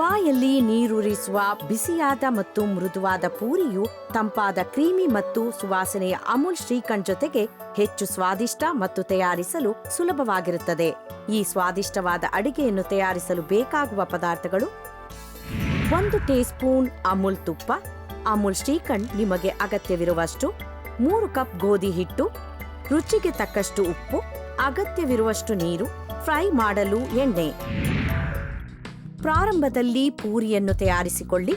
ಬಾಯಲ್ಲಿ ನೀರೂರಿಸುವ ಬಿಸಿಯಾದ ಮತ್ತು ಮೃದುವಾದ ಪೂರಿಯು ತಂಪಾದ ಕ್ರೀಮಿ ಮತ್ತು ಸುವಾಸನೆಯ ಅಮೂಲ್ ಶ್ರೀಖಂಡ್ ಜೊತೆಗೆ ಹೆಚ್ಚು ಸ್ವಾದಿಷ್ಟ ಮತ್ತು ತಯಾರಿಸಲು ಸುಲಭವಾಗಿರುತ್ತದೆ. ಈ ಸ್ವಾದಿಷ್ಟವಾದ ಅಡಿಗೆಯನ್ನು ತಯಾರಿಸಲು ಬೇಕಾಗುವ ಪದಾರ್ಥಗಳು: 1 ಟೀ ಸ್ಪೂನ್ ಅಮೂಲ್ ತುಪ್ಪ, ಅಮೂಲ್ ಶ್ರೀಖಂಡ್ ನಿಮಗೆ ಅಗತ್ಯವಿರುವಷ್ಟು, 3 ಕಪ್ ಗೋಧಿ ಹಿಟ್ಟು, ರುಚಿಗೆ ತಕ್ಕಷ್ಟು ಉಪ್ಪು, ಅಗತ್ಯವಿರುವಷ್ಟು ನೀರು, ಫ್ರೈ ಮಾಡಲು ಎಣ್ಣೆ. ಪ್ರಾರಂಭದಲ್ಲಿ ಪೂರಿಯನ್ನು ತಯಾರಿಸಿಕೊಳ್ಳಿ.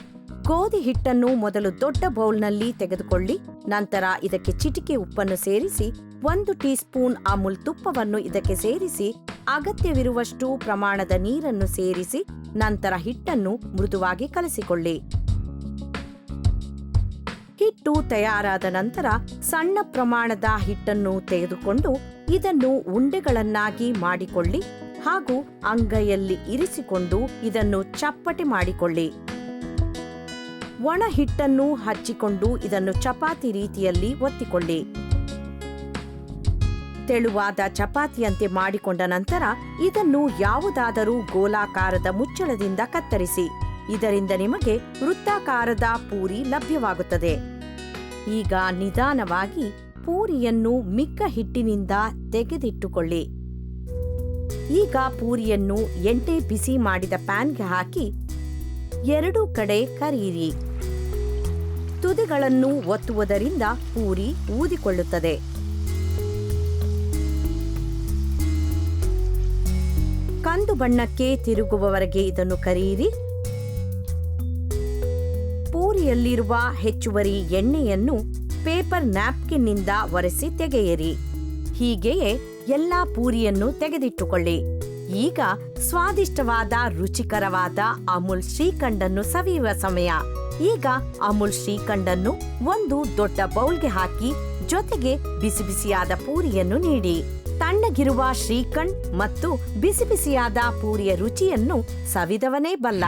ಗೋಧಿ ಹಿಟ್ಟನ್ನು ಮೊದಲು ದೊಡ್ಡ ಬೌಲ್ನಲ್ಲಿ ತೆಗೆದುಕೊಳ್ಳಿ. ನಂತರ ಇದಕ್ಕೆ ಚಿಟಿಕೆ ಉಪ್ಪನ್ನು ಸೇರಿಸಿ 1 ಟೀ ಸ್ಪೂನ್ ಅಮೂಲ್ ತುಪ್ಪವನ್ನು ಇದಕ್ಕೆ ಸೇರಿಸಿ ಅಗತ್ಯವಿರುವಷ್ಟು ಪ್ರಮಾಣದ ನೀರನ್ನು ಸೇರಿಸಿ ನಂತರ ಹಿಟ್ಟನ್ನು ಮೃದುವಾಗಿ ಕಲಸಿಕೊಳ್ಳಿ. ಹಿಟ್ಟು ತಯಾರಾದ ನಂತರ ಸಣ್ಣ ಪ್ರಮಾಣದ ಹಿಟ್ಟನ್ನು ತೆಗೆದುಕೊಂಡು ಇದನ್ನು ಉಂಡೆಗಳನ್ನಾಗಿ ಮಾಡಿಕೊಳ್ಳಿ ಹಾಗೂ ಅಂಗೈಯಲ್ಲಿ ಇರಿಸಿಕೊಂಡು ಇದನ್ನು ಚಪ್ಪಟೆ ಮಾಡಿಕೊಳ್ಳಿ. ಒಣ ಹಿಟ್ಟನ್ನು ಹಚ್ಚಿಕೊಂಡು ಇದನ್ನು ಚಪಾತಿ ರೀತಿಯಲ್ಲಿ ಒತ್ತಿಕೊಳ್ಳಿ. ತೆಳುವಾದ ಚಪಾತಿಯಂತೆ ಮಾಡಿಕೊಂಡ ನಂತರ ಇದನ್ನು ಯಾವುದಾದರೂ ಗೋಲಾಕಾರದ ಮುಚ್ಚಳದಿಂದ ಕತ್ತರಿಸಿ. ಇದರಿಂದ ನಿಮಗೆ ವೃತ್ತಾಕಾರದ ಪೂರಿ ಲಭ್ಯವಾಗುತ್ತದೆ. ಈಗ ನಿಧಾನವಾಗಿ ಪೂರಿಯನ್ನು ಮಿಕ್ಕ ಹಿಟ್ಟಿನಿಂದ ತೆಗೆದಿಟ್ಟುಕೊಳ್ಳಿ. ಈಗ ಪೂರಿಯನ್ನು ಎಣ್ಣೆ ಬಿಸಿ ಮಾಡಿದ ಪ್ಯಾನ್ಗೆ ಹಾಕಿ ಎರಡೂ ಕಡೆ ಕರಿಯಿರಿ. ತುದಿಗಳನ್ನು ಒತ್ತುವುದರಿಂದ ಪೂರಿ ಊದಿಕೊಳ್ಳುತ್ತದೆ. ಕಂದು ಬಣ್ಣಕ್ಕೆ ತಿರುಗುವವರೆಗೆ ಇದನ್ನು ಕರಿಯಿರಿ. ಪೂರಿಯಲ್ಲಿರುವ ಹೆಚ್ಚುವರಿ ಎಣ್ಣೆಯನ್ನು ಪೇಪರ್ ನ್ಯಾಪ್ಕಿನ್ನಿಂದ ಒರೆಸಿ ತೆಗೆಯಿರಿ. ಹೀಗೆಯೇ ಎಲ್ಲಾ ಪೂರಿಯನ್ನು ತೆಗೆದಿಟ್ಟುಕೊಳ್ಳಿ. ಈಗ ಸ್ವಾದಿಷ್ಟವಾದ ರುಚಿಕರವಾದ ಅಮೂಲ್ ಶ್ರೀಖಂಡನ್ನು ಸವಿಯುವ ಸಮಯ. ಈಗ ಅಮೂಲ್ ಶ್ರೀಖಂಡನ್ನು ಒಂದು ದೊಡ್ಡ ಬೌಲ್ಗೆ ಹಾಕಿ ಜೊತೆಗೆ ಬಿಸಿ ಬಿಸಿಯಾದ ಪೂರಿಯನ್ನು ನೀಡಿ. ತಣ್ಣಗಿರುವ ಶ್ರೀಖಂಡ್ ಮತ್ತು ಬಿಸಿ ಬಿಸಿಯಾದ ಪೂರಿಯ ರುಚಿಯನ್ನು ಸವಿದವನೇ ಬಲ್ಲ.